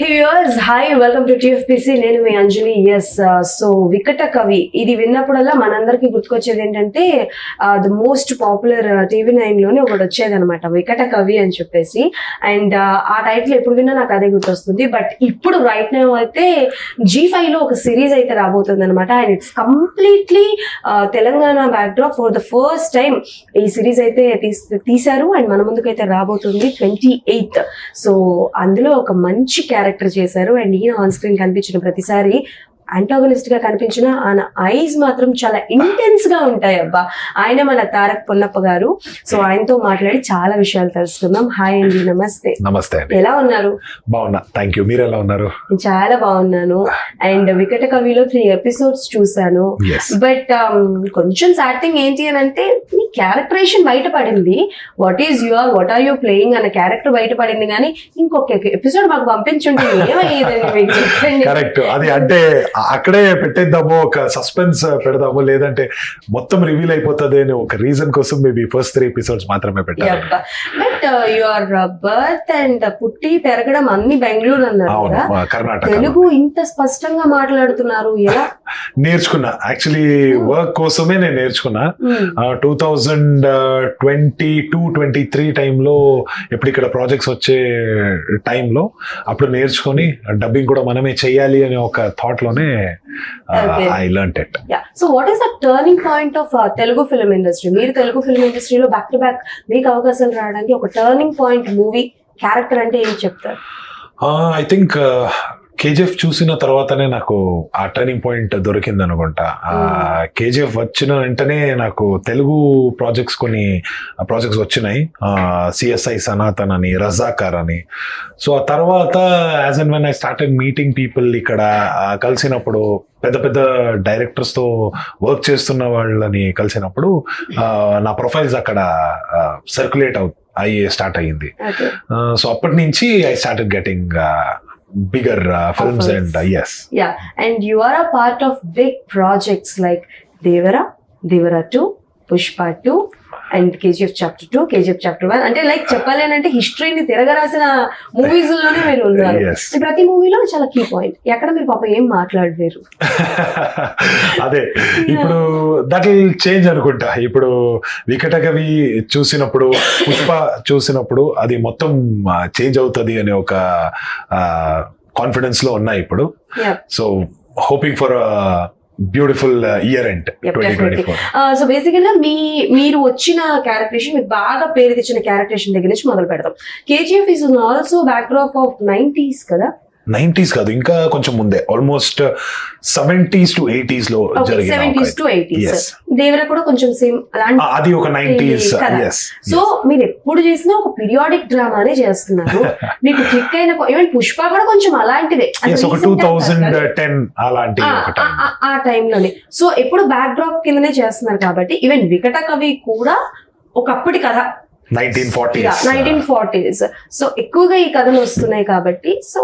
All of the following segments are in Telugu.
Hey viewers, hi, welcome to TFPC. నేను మీ అంజలి. సో వికట కవి ఇది విన్నప్పుడల్లా మనందరికి గుర్తుకొచ్చేది ఏంటంటే ద మోస్ట్ పాపులర్ TV9 లోనే ఒకటి వచ్చేది అనమాట, వికట కవి అని చెప్పేసి. అండ్ ఆ టైటిల్ ఎప్పుడు విన్నా నాకు అదే గుర్తొస్తుంది. బట్ ఇప్పుడు రైట్ నౌ అయితే G5 లో ఒక సిరీస్ అయితే రాబోతుంది అనమాట. And it's completely Telangana backdrop. For the first time ఈ సిరీస్ అయితే తీశారు అండ్ మన ముందుకైతే రాబోతుంది 28th. సో అందులో ఒక మంచి క్యారెక్టర్ చేశారు. అండ్ ఈయన ఆన్ స్క్రీన్ కనిపించిన ప్రతిసారి అంటాగనిస్ట్ గా కనిపించిన ఆయన ఐస్ మాత్రం చాలా ఇంటెన్స్ గా ఉంటాయి. అబ్బా, ఆయన మన తారక్ పొన్నప్ప గారు. సో ఆయనతో మాట్లాడి చాలా విషయాలు తెలుసుకుందాం. హాయ్ అండి, నమస్తే. నమస్తే అండి. ఎలా ఉన్నారు? బాగున్నా, థ్యాంక్ యూ. మీరు ఎలా ఉన్నారు? చాలా బాగున్నాను. అండ్ వికట కవిలో 3 episodes చూసాను. బట్ కొంచెం సాడ్ థింగ్ ఏంటి అని అంటే మీ క్యారెక్టరేషన్ బయటపడింది. వాట్ ఆర్ యూ ప్లేయింగ్ అన్న క్యారెక్టర్ బయటపడింది, కానీ ఇంకొక ఎపిసోడ్ మాకు పంపించుంటుంది. ఏమయ్యేదండి? కరెక్ట్. అది అంటే అక్కడే పెట్టేద్దాము, ఒక సస్పెన్స్ పెడదాము, లేదంటే మొత్తం రివీల్ అయిపోతుంది అని ఒక రీజన్ కోసం మేబీ ఫస్ట్ 3 episodes మాత్రమే పెట్టారు. బట్ యువర్ బర్త్ అండ్ పుట్టి పెరగడం అన్ని బెంగళూరు అన్నారు కదా, కర్ణాటక. తెలుగు ఇంత స్పష్టంగా మాట్లాడుతున్నారు ఎలా? నేర్చుకున్నా, యాక్చువల్లీ వర్క్ కోసమే నేను నేర్చుకున్నా. 2022-23 టైంలో ఎప్పుడు ఇక్కడ ప్రాజెక్ట్స్ వచ్చే టైంలో అప్పుడు నేర్చుకొని డబ్బింగ్ కూడా మనమే చెయ్యాలి అనే ఒక థాట్ లోనే I learned it. So what is the turning point of Telugu film industry? మీరు తెలుగు ఫిల్మ్ ఇండస్ట్రీలో బ్యాక్ టు బ్యాక్ మీకు అవకాశాలు రావడానికి ఒక టర్నింగ్ పాయింట్ మూవీ క్యారెక్టర్ అంటే ఏం చెప్తారు? ఐ థింక్ కేజీఎఫ్ చూసిన తర్వాతనే నాకు ఆ టర్నింగ్ పాయింట్ దొరికింది అనుకుంటా. కేజీఎఫ్ వచ్చిన వెంటనే నాకు తెలుగు కొన్ని ప్రాజెక్ట్స్ వచ్చినాయి. సిఎస్ఐ సనాతన్ అని, రజాకార్ అని. సో ఆ తర్వాత as and when I started meeting people, ఇక్కడ కలిసినప్పుడు పెద్ద పెద్ద డైరెక్టర్స్ తో వర్క్ చేస్తున్న వాళ్ళని కలిసినప్పుడు నా ప్రొఫైల్స్ అక్కడ సర్క్యులేట్ అయ్యి స్టార్ట్ అయ్యింది. సో అప్పటి నుంచి I started getting bigger films and yes. Yeah, and you are a part of big projects like Devara 2, Pushpa 2 and KGF Chapter 2, KGF Chapter 1. అంటే లైక్ చెప్పాలేనంటే హిస్టరీని తిరగరాసిన మూవీస్ లోనే మీరు ఉన్నారు. ప్రతి మూవీలో చాలా కీ పాయింట్. ఎక్కడ మీరు పాప ఏం మాట్లాడలేరు. అదే ఇప్పుడు దట్ విల్ చేంజ్ అనుకుంటా. ఇప్పుడు వికట కవి చూసినప్పుడు, పుష్ప చూసినప్పుడు అది మొత్తం చేంజ్ అవుతుంది అనే ఒక కాన్ఫిడెన్స్ లో ఉన్నాయి ఇప్పుడు. So hoping for beautiful year end 2024. So బేసికల్గా మీరు వచ్చిన క్యారెక్టరేషన్, మీకు బాగా పేరు తెచ్చిన క్యారెక్టరేషన్ దగ్గర నుంచి మొదలు పెడతాం. KGF is also back drop of 90s కదా? 90s కాదు, ఇంకా కొంచెం ముందే, ఆల్మోస్ట్ 70s to 80s లో జరిగిన. 70s to 80s. దేవరా కూడా కొంచెం సేమ్ అది ఒక 90s. సో మీరు ఎప్పుడు చేసినా ఒక పీరియాడిక్ డ్రామానే చేస్తున్నారు. మీకు క్లిక్ అయిన ఈవెన్ పుష్ప కూడా కొంచెం అలాంటిదే, ఒక 2010 అలాంటి ఆ టైంలోనే. సో ఎప్పుడు బ్యాక్ డ్రాప్ కిందనే చేస్తున్నారు కాబట్టి ఈవెన్ వికట కవి కూడా ఒకప్పటి కథ 1940s. సో ఎక్కువగా ఈ కథలు వస్తున్నాయి కాబట్టి సో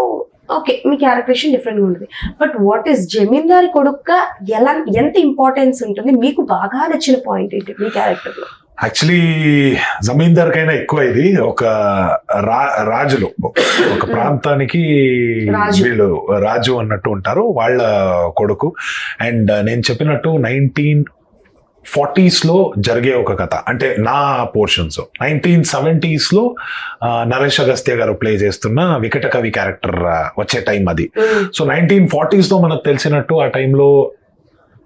ఓకే, మీ క్యారెక్టరేషన్ డిఫరెంట్ గా ఉంటుంది. బట్ వాట్ ఈస్ జమీందార్ కొడుక్క ఎంత ఇంపార్టెన్స్ ఉంటుంది? మీకు బాగా నచ్చిన పాయింట్ ఏంటి మీ క్యారెక్టర్ లో? యాక్చువల్లీ జమీందార్ కైనా ఎక్కువ ఇది ఒక రాజులు, ఒక ప్రాంతానికి వీళ్ళు రాజు అన్నట్టు ఉంటారు, వాళ్ళ కొడుకు. అండ్ నేను చెప్పినట్టు 1940s లో జరిగే ఒక కథ, అంటే నా పోర్షన్స్ 1970s లో నరేష్ అగస్త్య గారు ప్లే చేస్తున్న వికట కవి క్యారెక్టర్ వచ్చే టైం అది. సో 1940s లో మనకు తెలిసినట్టు ఆ టైంలో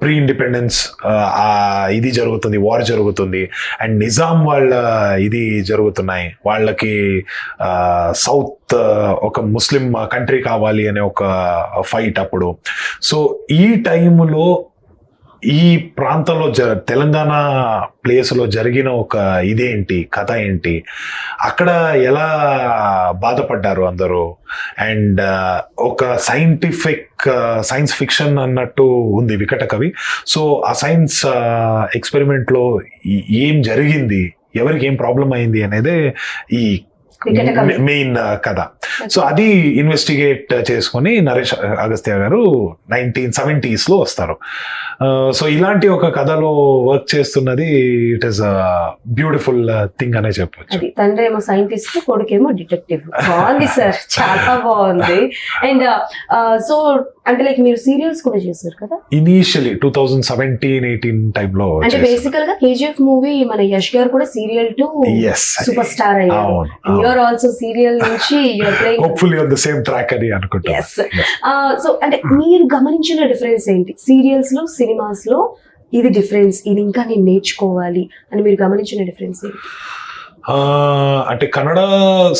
ప్రీ ఇండిపెండెన్స్ ఇది జరుగుతుంది, వార్ జరుగుతుంది, అండ్ నిజాం వాళ్ళ ఇది జరుగుతున్నాయి. వాళ్ళకి సౌత్ ఒక ముస్లిం కంట్రీ కావాలి అనే ఒక ఫైట్ అప్పుడు. సో ఈ టైంలో ఈ ప్రాంతంలో తెలంగాణ ప్లేస్లో జరిగిన ఒక ఇదేంటి, కథ ఏంటి, అక్కడ ఎలా బాధపడ్డారు అందరూ, అండ్ ఒక సైన్స్ ఫిక్షన్ అన్నట్టు ఉంది వికట కవి. సో ఆ సైన్స్ ఎక్స్పెరిమెంట్లో ఏం జరిగింది, ఎవరికి ఏం ప్రాబ్లం అయింది అనేదే ఈ మెయిన్ కథ. సో అది ఇన్వెస్టిగేట్ చేసుకొని నరేష్ అగస్త్య గారు 1970s లో వస్తారు. సో ఇలాంటి ఒక కథలో వర్క్ చేస్తున్నది ఇట్ ఈస్ బ్యూటిఫుల్ థింగ్ అనే చెప్పొచ్చు. అది తండ్రి ఏమో సైంటిస్ట్, కొడుకేమో డిటెక్టివ్. బాగుంది సార్, చాలా బాగుంది. అండ్ సో అంటే లైక్ మీరు సీరియల్స్ కూడా చేశారు కదా ఇనీషియలీ 2017-18 టైంలో. అంటే బేసికల్ గా KGF మూవీ మన యష్ గారు కూడా సీరియల్ టు సూపర్ స్టార్ అయ్యారు. యూఆర్ ఆల్సో సీరియల్ నుంచి you're playing hopefully on the same track అని అనుకుంటా. సో అంటే మీరు గమనించిన డిఫరెన్స్ ఏంటి సీరియల్స్ లో సినిమాస్ లో? ఇది డిఫరెన్స్, ఇది ఇంకా నేను నేర్చుకోవాలి అని మీరు గమనించిన డిఫరెన్స్ ఏంటి? అంటే కన్నడ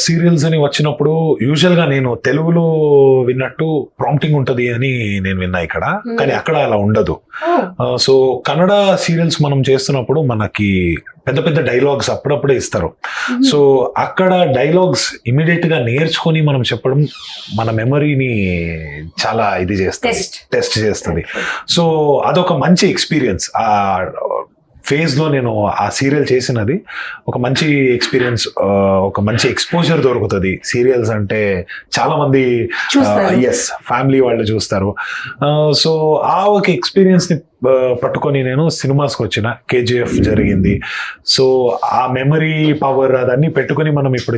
సీరియల్స్ అని వచ్చినప్పుడు యూజువల్ గా నేను తెలుగులో విన్నట్టు ప్రాంప్టింగ్ ఉంటది అని నేను విన్నా ఇక్కడ, కానీ అక్కడ అలా ఉండదు. సో కన్నడ సీరియల్స్ మనం చేస్తున్నప్పుడు మనకి పెద్ద పెద్ద డైలాగ్స్ అప్పుడప్పుడే ఇస్తారు. సో అక్కడ డైలాగ్స్ ఇమీడియట్ గా నేర్చుకొని మనం చెప్పడం మన మెమరీని చాలా ఇది చేస్తుంది, టెస్ట్ చేస్తుంది. సో అదొక మంచి ఎక్స్పీరియన్స్. ఆ ఫేజ్ లో నేను ఆ సీరియల్ చేసినది ఒక మంచి ఎక్స్పీరియన్స్, ఒక మంచి ఎక్స్పోజర్ దొరుకుతుంది. సీరియల్స్ అంటే చాలా మంది ఫ్యామిలీ వాళ్ళు చూస్తారు. సో ఆ ఒక ఎక్స్పీరియన్స్ ని పట్టుకొని నేను సినిమాస్కి వచ్చిన. KGF జరిగింది. సో ఆ మెమరీ పవర్ అదన్నీ పెట్టుకొని మనం ఇప్పుడు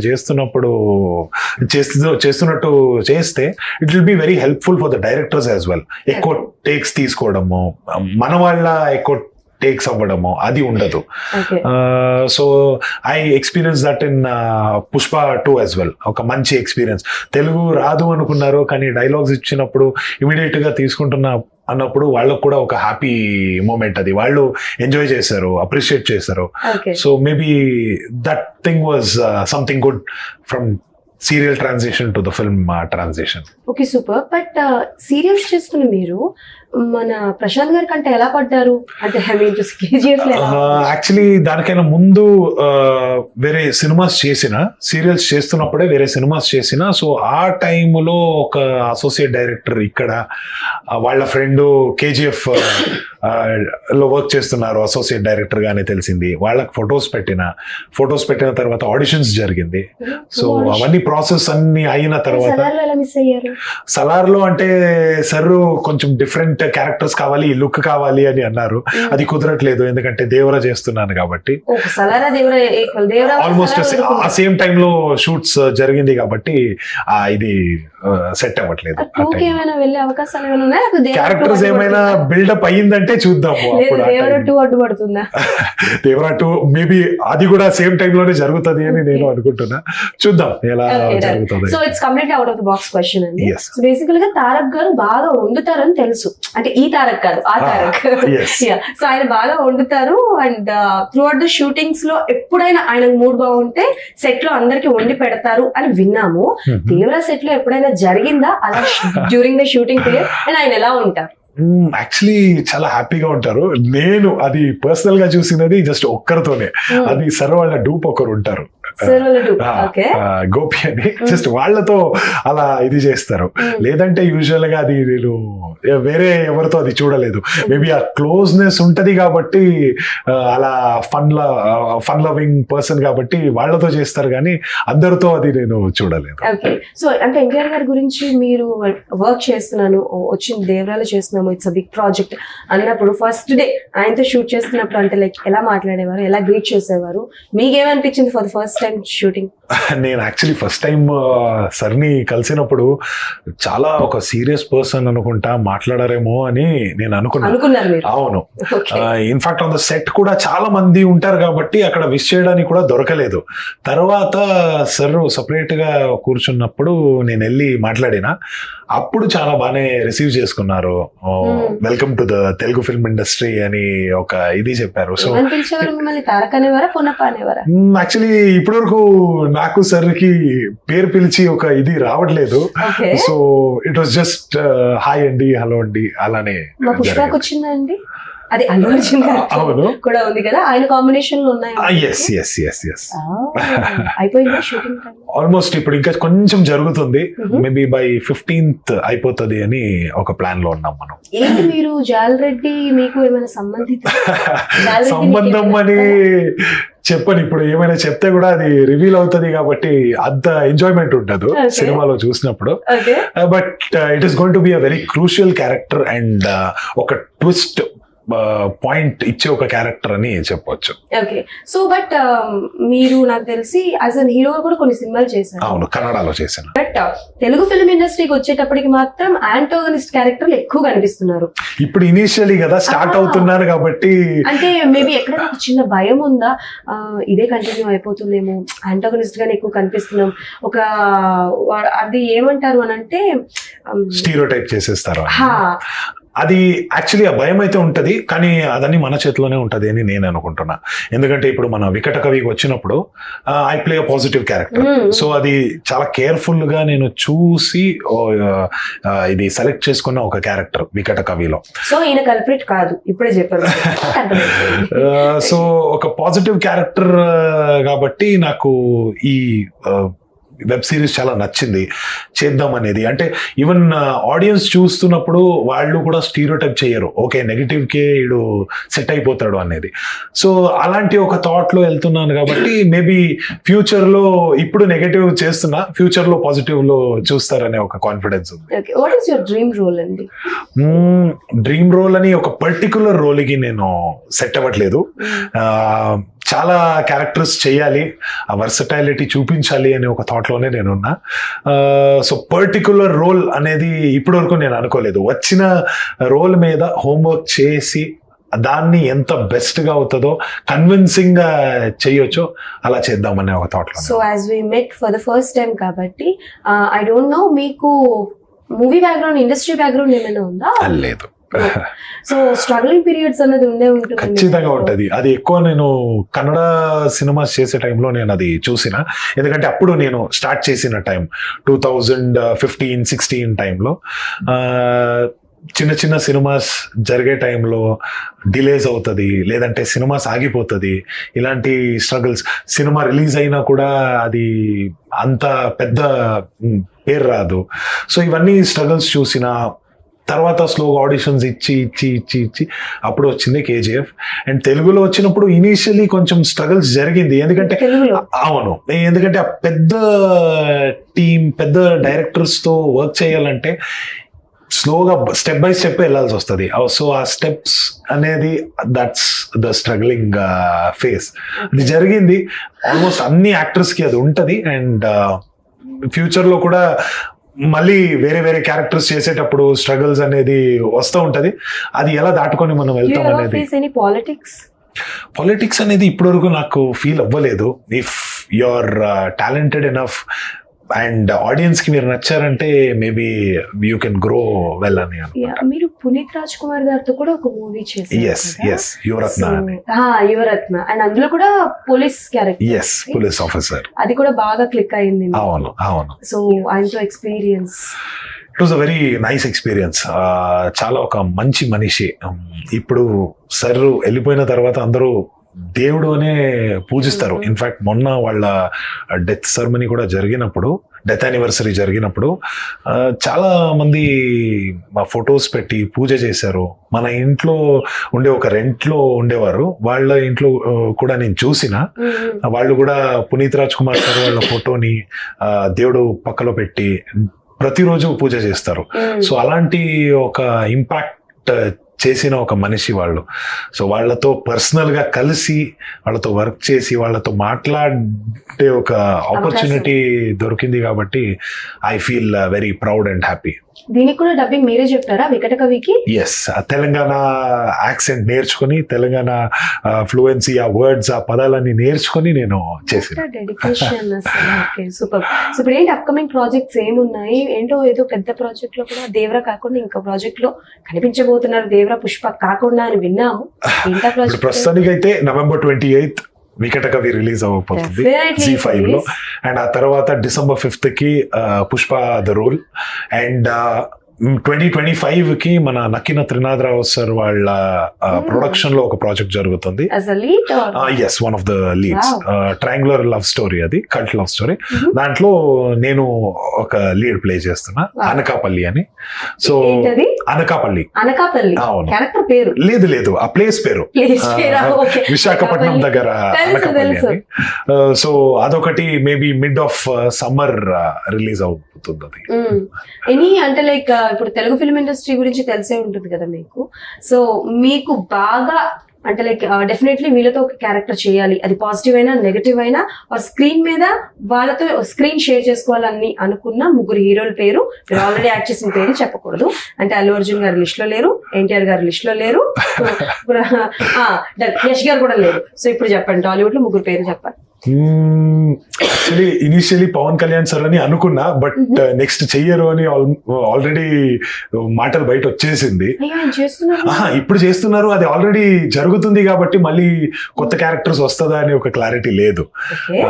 చేస్తున్నట్టు చేస్తే it will be very helpful for the directors as well. ఎక్కువ టేక్స్ తీసుకోవడము, మన వాళ్ళ ఎక్కువ టేక్స్ అవ్వడము అది ఉండదు. So I experience that in Pushpa 2 as well. ఒక మంచి ఎక్స్పీరియన్స్. తెలుగు రాదు అనుకున్నారు, కానీ డైలాగ్స్ ఇచ్చినప్పుడు ఇమీడియట్ గా తీసుకుంటున్నా అన్నప్పుడు వాళ్ళకు కూడా ఒక హ్యాపీ మూమెంట్. అది వాళ్ళు ఎంజాయ్ చేశారు, అప్రిషియేట్ చేశారు. So maybe that thing was something good from serial transition to the film transition. Okay, super. But serials చేస్తున్న మీరు మన ప్రశాంత్ గారి కంటే ఎలా పడ్డారు? అంటే యాక్చువల్లీ దానికైనా ముందు వేరే సినిమాస్ చేసిన, సీరియల్స్ చేస్తున్నప్పుడే వేరే సినిమాస్ చేసిన. సో ఆ టైంలో ఒక అసోసియేట్ డైరెక్టర్ ఇక్కడ వాళ్ళ ఫ్రెండ్ KGF లో వర్క్ చేస్తున్నారు అసోసియేట్ డైరెక్టర్ గానే తెలిసింది. వాళ్ళకి ఫొటోస్ పెట్టిన తర్వాత ఆడిషన్స్ జరిగింది. సో అవన్నీ ప్రాసెస్ అన్ని అయిన తర్వాత సలార్లో అంటే సార్ కొంచెం డిఫరెంట్ క్యారెక్టర్స్ కావాలి, లుక్ కావాలి అని అన్నారు. అది కుదరట్లేదు, ఎందుకంటే దేవరా చేస్తున్నాను కాబట్టి. ఆల్మోస్ట్ ఆ సేమ్ టైమ్ లో షూట్స్ జరిగింది కాబట్టి ఇది సెట్ అవ్వట్లేదు. క్యారెక్టర్స్ ఏమైనా బిల్డప్ అయ్యిందంటే చూద్దాము. దేవరా 2 మేబీ అది కూడా సేమ్ టైమ్ లోనే జరుగుతుంది అని నేను అనుకుంటున్నా. చూద్దాం ఎలా జరుగుతుంది. So it's completely out of the box question అండి. సో బేసికల్ గా తారక్ గారు బాగా వండుతారని తెలుసు. అంటే ఈ తారక్ కాదు, ఆ తారక్. సో ఆయన బాగా వండుతారు. And through out the shootings లో ఎప్పుడైనా ఆయనకు మూడ్ బాగుంటే సెట్ లో అందరికి వండి పెడతారు అని విన్నాము. దేవరా సెట్ లో ఎప్పుడైనా జరిగిందా అలా during the shooting period? And ఆయన ఎలా ఉంటారు? యాక్చువల్లీ చాలా హ్యాపీగా ఉంటారు. నేను అది పర్సనల్ గా చూసినది జస్ట్ ఒక్కరితోనే. అది సర్ వాళ్ళ డూప్ ఒకరు ఉంటారు, గోపి అని. జస్ట్ వాళ్ళతో అలా ఇది చేస్తారు. లేదంటే యూజువల్ గా అది నేను వేరే ఎవరితో అది చూడలేదు. మేబీ ఆ క్లోజ్నెస్ ఉంటది కాబట్టి, అలా ఫన్ లవింగ్ పర్సన్ కాబట్టి వాళ్ళతో చేస్తారు, కానీ అందరితో అది నేను చూడలేదు. సో అంటే ఎన్టీఆర్ గారి గురించి మీరు వర్క్ చేస్తున్నాను, వచ్చింది దేవరాలు చేస్తున్నాము, ఇట్స్ అ బిగ్ ప్రాజెక్ట్ అన్నప్పుడు ఫస్ట్ డే ఆయనతో షూట్ చేస్తున్నప్పుడు అంటే లైక్ ఎలా మాట్లాడేవారు, ఎలా గ్రీట్ చేసేవారు? మీకేమనిపించింది for the first time shooting? నేను యాక్చువల్లీ ఫస్ట్ టైం సర్ని కలిసినప్పుడు చాలా ఒక సీరియస్ పర్సన్ అనుకుంటా, మాట్లాడారేమో అని నేను అనుకున్నాను. అవును, ఇన్ఫాక్ట్ ఆన్ ద సెట్ కూడా చాలా మంది ఉంటారు కాబట్టి అక్కడ విష్ చేయడానికి కూడా దొరకలేదు. తర్వాత సర్ సపరేట్ గా కూర్చున్నప్పుడు నేను వెళ్ళి మాట్లాడినా. అప్పుడు చాలా బాగానే రిసీవ్ చేసుకున్నారు. Welcome to the Telugu film industry అని ఒక ఇది చెప్పారు. సో యాక్చువల్లీ ఇప్పటి వరకు నాకు సర్కి పేరు పిలిచి ఒక ఇది రావట్లేదు. So it was just hi అండి, హలో అండి అలానే. అదే అల్లు అర్జున్ గారు అవును. కూడా ఉంది కదా, ఆయన కాంబినేషన్ లో ఉన్నాయి. ఎస్ ఎస్ ఎస్ ఎస్ అయిపోయిందా షూటింగ్? ఆల్మోస్ట్ ఇప్పుడు ఇంకా కొంచెం జరుగుతుంది, Mhm. మేబీ బై 15th అయిపోతుంది అని ఒక ప్లాన్ లో ఉన్నాం మనం. ఏంటి మీరు జాలరెడ్డి మీకు ఏమైనా సంబంధం అని చెప్పని ఇప్పుడు ఏమైనా చెప్తే కూడా అది రివీల్ అవుతుంది కాబట్టి అంత ఎంజాయ్మెంట్ ఉండదు Okay. సినిమాలో చూసినప్పుడు. Okay but it is going to be a very crucial character and ఒక ట్విస్ట్ పాయింట్ ఇచ్చే ఒక క్యారెక్టర్ అని చెప్పవచ్చు. ఓకే. సో బట్ మీరు నాకు తెలిసి యాజ్ అన్ హీరో కూడా కొన్ని సినిమాలు చేశారు. అవును, కన్నడలో చేశాను. బట్ తెలుగు ఫిల్మ్ ఇండస్ట్రీకి వచ్చేటప్పటికి మాత్రం యాంటోగనిస్ట్ క్యారెక్టర్లు ఎక్కువ కనిపిస్తున్నారు. ఇప్పుడు ఇనీషియలీ కదా స్టార్ట్ అవుతున్నారు కాబట్టి అంటే మేబీ ఎక్కడైనా ఒక చిన్న భయం ఉందా, ఇదే కంటిన్యూ అయిపోతుందేమో, యాంటోగనిస్ట్ గానే ఎక్కువ కనిపిస్తున్నాం, ఒక అది ఏమంటారు అని అంటే స్టీరియోటైప్ చేసేస్తారు. హా, అది యాక్చువల్లీ ఆ భయం అయితే ఉంటది, కానీ అదని మన చేతిలోనే ఉంటది అని నేను అనుకుంటున్నా. ఎందుకంటే ఇప్పుడు మన వికట కవికి వచ్చినప్పుడు I play a positive character. So అది చాలా కేర్ఫుల్ గా నేను చూసి ఇది సెలెక్ట్ చేసుకున్న ఒక క్యారెక్టర్ వికట కవిలో. సో ఈయన కల్ప్రిట్ కాదు, ఇప్పుడే చెప్పారు. సో ఒక పాజిటివ్ క్యారెక్టర్ కాబట్టి నాకు ఈ వెబ్ సిరీస్ చాలా నచ్చింది చేద్దాం అనేది. అంటే ఈవెన్ ఆడియన్స్ చూస్తున్నప్పుడు వాళ్ళు కూడా స్టీరియోటైప్ చేయరు, ఓకే నెగిటివ్ కే ఇడు సెట్ అయిపోతాడు అనేది. సో అలాంటి ఒక థాట్ లో వెళ్తున్నాను కాబట్టి మేబీ ఫ్యూచర్ లో ఇప్పుడు నెగిటివ్ చేస్తున్నా, ఫ్యూచర్ లో పాజిటివ్ లో చూస్తారనే ఒక కాన్ఫిడెన్స్ ఉంది. Okay. What is your dream role అండి? డ్రీమ్ రోల్ అని ఒక పర్టికులర్ రోల్కి నేను సెట్ అవ్వట్లేదు. చాలా క్యారెక్టర్స్ చేయాలి, ఆ వర్సటైలిటీ చూపించాలి అనే ఒక థాట్ లోనే నేనున్నా. సో పర్టికులర్ రోల్ అనేది ఇప్పటి వరకు నేను అనుకోలేదు. వచ్చిన రోల్ మీద హోంవర్క్ చేసి దాన్ని ఎంత బెస్ట్ గా అవుతుందో కన్విన్సింగ్ గా చేయొచ్చో అలా చేద్దామనే ఒక థాట్ లో. So as we met for the first time కాబట్టి ఐ డోంట్ నో మీకు మూవీ బ్యాక్గ్రౌండ్, ఇండస్ట్రీ బ్యాక్గ్రౌండ్ ఏమైనా ఉందా? లేదు. సో స్ట్రగ్లింగ్ పీరియడ్స్ అనేది ఉండే ఉంటుంది. ఖచ్చితంగా ఉంటది. అది ఎక్కువ నేను కన్నడ సినిమాస్ చేసే టైంలో నేను అది చూసిన, ఎందుకంటే అప్పుడు నేను స్టార్ట్ చేసిన టైం 2015-16 టైంలో చిన్న చిన్న సినిమాస్ జరిగే టైంలో డిలేస్ అవుతుంది, లేదంటే సినిమాస్ ఆగిపోతుంది. ఇలాంటి స్ట్రగుల్స్, సినిమా రిలీజ్ అయినా కూడా అది అంత పెద్ద పేరు రాదు. సో ఇవన్నీ స్ట్రగుల్స్ చూసిన తర్వాత స్లోగా ఆడిషన్స్ ఇచ్చి అప్పుడు వచ్చింది కేజీఎఫ్. అండ్ తెలుగులో వచ్చినప్పుడు ఇనీషియలీ కొంచెం స్ట్రగుల్స్ జరిగింది, ఎందుకంటే అవును, ఎందుకంటే ఆ పెద్ద టీం, పెద్ద డైరెక్టర్స్ తో వర్క్ చేయాలంటే స్లోగా స్టెప్ బై స్టెప్ వెళ్ళాల్సి వస్తుంది. సో ఆ స్టెప్స్ అనేది దట్స్ ద స్ట్రగ్లింగ్ ఫేస్. అది జరిగింది ఆల్మోస్ట్ అన్ని యాక్టర్స్ కి అది ఉంటది. అండ్ ఫ్యూచర్ లో కూడా మళ్ళీ వేరే వేరే క్యారెక్టర్స్ చేసేటప్పుడు స్ట్రగుల్స్ అనేది వస్తూ ఉంటది. అది ఎలా దాటుకొని మనం వెళ్తాం అనేది. పాలిటిక్స్ అనేది ఇప్పటివరకు నాకు ఫీల్ అవ్వలేదు. If you are talented enough and audience కి మీరు నచ్చారంటే maybe you can grow well అని. మీరు పునీత్ రాజ్ కుమార్ గారితో కూడా ఒక మూవీ చేశారు, యువరత్న, అండ్ అందులో కూడా పోలీస్ క్యారెక్టర్, పోలీస్ ఆఫీసర్. అది కూడా బాగా క్లిక్ అయింది. అవును అవును. సో ఆయనతో experience? It was a very nice experience. చాలా ఒక మంచి మనిషి. ఇప్పుడు సార్ వెళ్ళిపోయిన తర్వాత అందరూ దేవుడు అనే పూజిస్తారు. ఇన్ఫాక్ట్ మొన్న వాళ్ళ డెత్ సెరమనీ కూడా జరిగినప్పుడు, డెత్ యానివర్సరీ జరిగినప్పుడు చాలా మంది మా ఫొటోస్ పెట్టి పూజ చేశారు. మన ఇంట్లో ఉండే ఒక రెంట్లో ఉండేవారు, వాళ్ళ ఇంట్లో కూడా నేను చూసిన వాళ్ళు కూడా పునీత్ రాజ్ కుమార్ సార్ వాళ్ళ ఫోటోని దేవుడు పక్కలో పెట్టి ప్రతిరోజు పూజ చేస్తారు. సో అలాంటి ఒక ఇంపాక్ట్ చేసిన ఒక మనిషి వాళ్ళు. సో వాళ్ళతో పర్సనల్ గా కలిసి వాళ్ళతో వర్క్ చేసి వాళ్ళతో మాట్లాడే ఒక ఆపర్చునిటీ దొరికింది కాబట్టి I feel very proud and happy. దీనికి కూడా డబ్బింగ్ మీరే చెప్తారా వికట కవికి? ఎస్, తెలంగాణ యాక్సెంట్ నేర్చుకుని, తెలంగాణ ఫ్లూయెన్సీ, ఆ వర్డ్స్, ఆ పదాలన్నీ నేర్చుకుని నేను చేసిన డెడికేషన్. సూపర్. సో ఇప్పుడు ఏంటి అప్కమింగ్ ప్రాజెక్ట్స్ ఏమున్నాయి? ఏంటో ఏదో పెద్ద ప్రాజెక్ట్ లో కూడా దేవరా కాకుండా ఇంకో ప్రాజెక్ట్ లో కనిపించబోతున్నారు, దేవరా పుష్ప కాకుండా అని విన్నాము. ప్రస్తుతానికి అయితే November 28th వికట కవి రిలీజ్ అవ్వబోతుంది Z5 లో. అండ్ ఆ తర్వాత December 5th కి పుష్ప ద రోల్. అండ్ 2025 కి మన నక్కిన త్రినాథరావు సార్ వాళ్ళ ప్రొడక్షన్ లో ఒక ప్రాజెక్ట్ జరుగుతుంది. as a lead or yes, one of the leads. Wow. Triangular love story, అది కల్ట్ లవ్ స్టోరీ. దాంట్లో నేను ఒక లీడ్ ప్లే చేస్తున్నా, Wow. అనకాపల్లి అని. సో ఏంటది? అనకాపల్లి. అనకాపల్లి క్యారెక్టర్ పేరు? లేదు ఆ ప్లేస్ పేరు Place పేరా? Okay. విశాఖపట్నం దగ్గర అనకాపల్లి అని. సో అదొకటి maybe mid of summer release అవుతుంది అది. ఎనీ అంటే లైక్ ఇప్పుడు తెలుగు ఫిల్మ్ ఇండస్ట్రీ గురించి తెలిసే ఉంటుంది కదా మీకు. సో మీకు బాగా అంటే లైక్ డెఫినెట్లీ వీళ్ళతో ఒక క్యారెక్టర్ చేయాలి, అది పాజిటివ్ అయినా నెగటివ్ అయినా, స్క్రీన్ మీద వాళ్ళతో స్క్రీన్ షేర్ చేసుకోవాలని అనుకున్న ముగ్గురు హీరోల పేరు, మీరు ఆల్రెడీ యాక్ట్ చేసిన పేరు చెప్పకూడదు అంటే అల్లు అర్జున్ గారి లిస్ట్ లో లేరు, ఎన్టీఆర్ గారి లిస్ట్ లో లేరు, యష్ గారు కూడా లేరు. సో ఇప్పుడు చెప్పండి, టాలీవుడ్ లో ముగ్గురు పేరు చెప్పాలి. Actually initially Pawan Kalyan sir అని అనుకున్నా, బట్ నెక్స్ట్ చెయ్యరు అని ఆల్రెడీ మాటలు బయట వచ్చేసింది. అయ్యో, ఆయన చేస్తున్నారు. ఇప్పుడు చేస్తున్నారు, అది ఆల్రెడీ జరుగుతుంది కాబట్టి మళ్ళీ కొత్త క్యారెక్టర్స్ వస్తుందా అని ఒక క్లారిటీ లేదు. Okay.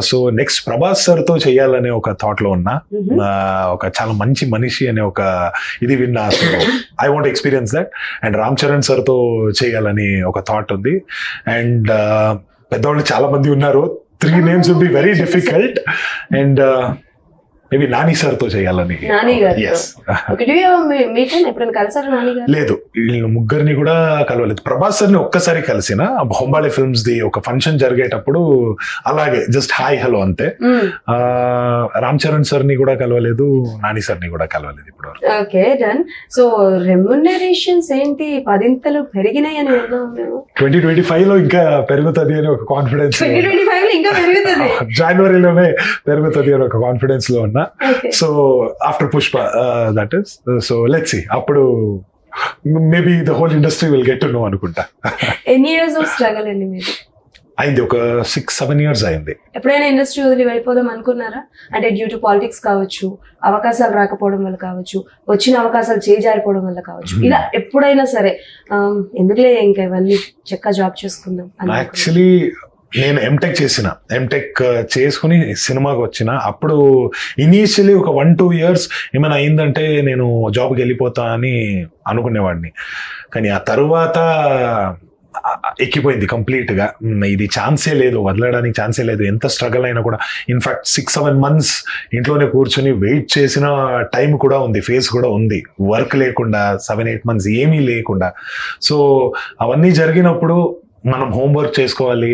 So next Prabhas sir తో చెయ్యాలనే ఒక థాట్ లో ఉన్నా. ఒక చాలా మంచి మనిషి అనే ఒక ఇది విన్నా. I want experience that. And Ram Charan sir తో చేయాలని ఒక థాట్ ఉంది. అండ్ పెద్దవాళ్ళు చాలా మంది ఉన్నారు. 3 names would be very difficult. And maybe Nani sir తో చేయాలని. నాని గారు? Yes. ఎప్పుడైనా కలిసారు నాని గారు? లేదు, వీళ్ళు ముగ్గురిని కూడా కలవలేదు. ప్రభాస్ సార్ ని ఒక్కసారి కలిసిన బొంబాళి ఫిల్మ్స్ ది ఒక ఫంక్షన్ జరిగేటప్పుడు, అలాగే జస్ట్ హాయ్ హలో అంతే. రామ్ చరణ్ సార్ ని కూడా కలవలేదు, నాని సార్ ని కూడా కలవలేదు ఇప్పుడు. Okay, done. సో రెమ్యునరేషన్స్ ఏంటి 10 పెరిగినాయి అని విన్నాం మేము. 2025 లో ఇంకా పెరుగుతుంది అని ఒక కాన్ఫిడెన్స్. 2025 లో ఇంకా పెరుగుతుంది. జనవరిలోనే పెరుగుతుంది అని ఒక కాన్ఫిడెన్స్ లో ఉన్నా. Okay. So after Pushpa that is. So let's see, అప్పుడు maybe the whole industry will get to know అనుకుంటా. ఎన్ని ఇయర్స్ ఆఫ్ స్ట్రగల్ అండి మీరు? అయింది ఒక 6-7 years అయింది. ఎప్పుడైనా ఇండస్ట్రీ వదిలి వెళ్ళిపోదాం అనుకున్నారా? అంటే డ్యూ టు పాలిటిక్స్ కావచ్చు, అవకాశాలు రాకపోవడం వల్ల కావచ్చు, వచ్చిన అవకాశాలు చేజారిపోవడం వల్ల కావచ్చు, ఇలా ఎప్పుడైనా సరే ఎందుకులే ఇంకా ఇవన్నీ చెక్క జాబ్ చేసుకుందాం అని యాక్చువల్లీ నేను ఎంటెక్ చేసుకుని సినిమాకి వచ్చిన అప్పుడు ఇనీషియలీ ఒక 1-2 years ఏమైనా అయిందంటే నేను జాబ్కి వెళ్ళిపోతా అని అనుకునేవాడిని. కానీ ఆ తరువాత ఎక్కిపోయింది కంప్లీట్ గా. ఇది ఛాన్సే లేదు, వదలడానికి ఛాన్సే లేదు. ఎంత స్ట్రగుల్ అయినా కూడా, ఇన్ఫాక్ట్ 6-7 months ఇంట్లోనే కూర్చొని వెయిట్ చేసిన టైం కూడా ఉంది, ఫేస్ కూడా ఉంది. వర్క్ లేకుండా 7-8 months ఏమీ లేకుండా. సో అవన్నీ జరిగినప్పుడు మనం హోంవర్క్ చేసుకోవాలి,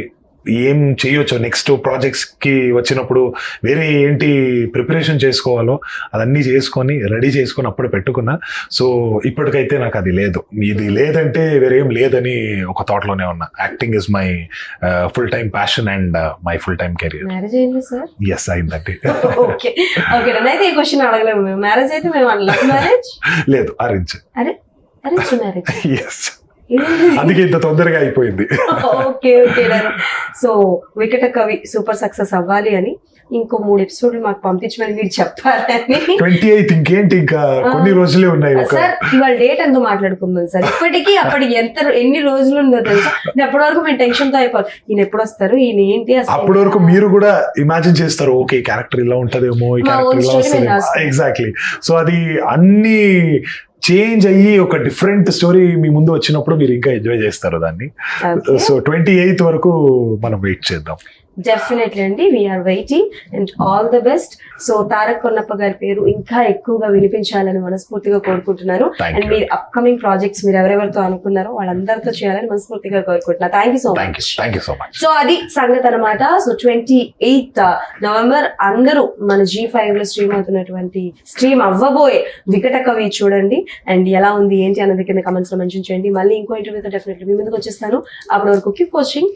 ఏం చేయొచ్చు నెక్స్ట్ ప్రాజెక్ట్స్ కి వచ్చినప్పుడు, వేరే ఏంటి ప్రిపరేషన్ చేసుకోవాలో అదన్నీ చేసుకొని రెడీ చేసుకొని అప్పుడు పెట్టుకున్నా. సో ఇప్పటికైతే నాకు అది లేదు. ఇది లేదంటే వేరే ఏం లేదని ఒక థాట్ లోనే ఉన్నా. Acting is my full time passion and my full time career. Marriage అయింది సార్? ఎస్, అయిందండి. ఓకే ఓకే, అయితే ఈ క్వశ్చన్ అడగలేము మేము. మ్యారేజ్ అయితే మేము లవ్ మ్యారేజ్? లేదు, అరేంజ్. Arrange marriage. ఎస్, అందుకే ఇంత తొందరగా అయిపోయింది. Okay okay. సో వికట కవి సూపర్ సక్సెస్ అవ్వాలి అని ఇంకో 3 episodes మాకు పంపించమని మీరు చెప్పాలని. 28 ఇంకేంటి, ఇంకా కొన్ని రోజులే ఉన్నాయి. సార్ ఇవాళ డేట్ ఎంతో మాట్లాడుకుందాం సార్. ఇప్పటికీ అప్పటికి ఎన్ని రోజులు ఉందో తెలుసా? అప్పటి వరకు మేము టెన్షన్ తో అయిపోవాలి, ఈయన ఎప్పుడు వస్తారు, ఈయన ఏంటి. అప్పటి వరకు మీరు కూడా ఇమాజిన్ చేస్తారు, ఓకే క్యారెక్టర్ ఇలా ఉంటదేమో, ఈ క్యారెక్టర్ ఇలా వస్తుంది. ఎగ్జాక్ట్లీ. సో అది అన్ని చేంజ్ అయ్యి ఒక డిఫరెంట్ స్టోరీ మీ ముందు వచ్చినప్పుడు మీరు ఇంకా ఎంజాయ్ చేస్తారు దాన్ని. సో 28th వరకు మనం వెయిట్ చేద్దాం. డెఫినెట్లీ అండి, we are waiting and all the best. So Tarak Konnappa గారి పేరు ఇంకా ఎక్కువగా వినిపించాలని మనస్ఫూర్తిగా కోరుకుంటున్నారు. అండ్ మీరు అప్కమింగ్ ప్రాజెక్ట్స్ మీరు ఎవరెవరితో అనుకున్నారో వాళ్ళందరితో చేయాలని మనస్ఫూర్తిగా కోరుకుంటున్నారు. Thank you so much. So అది సంగతి అనమాట. సో 28th November అందరూ మన G5 లో స్ట్రీమ్ అవ్వబోయే వికట కవి చూడండి. అండ్ ఎలా ఉంది ఏంటి అన్నది కింద కమెంట్స్ లో మెన్షన్ చేయండి. మళ్ళీ ఇంకో ఇంటర్వ్యూతో డెఫినెట్లీ మీ ముందుకు వచ్చేస్తాను. అప్పటి వరకు కీప్ వాచింగ్.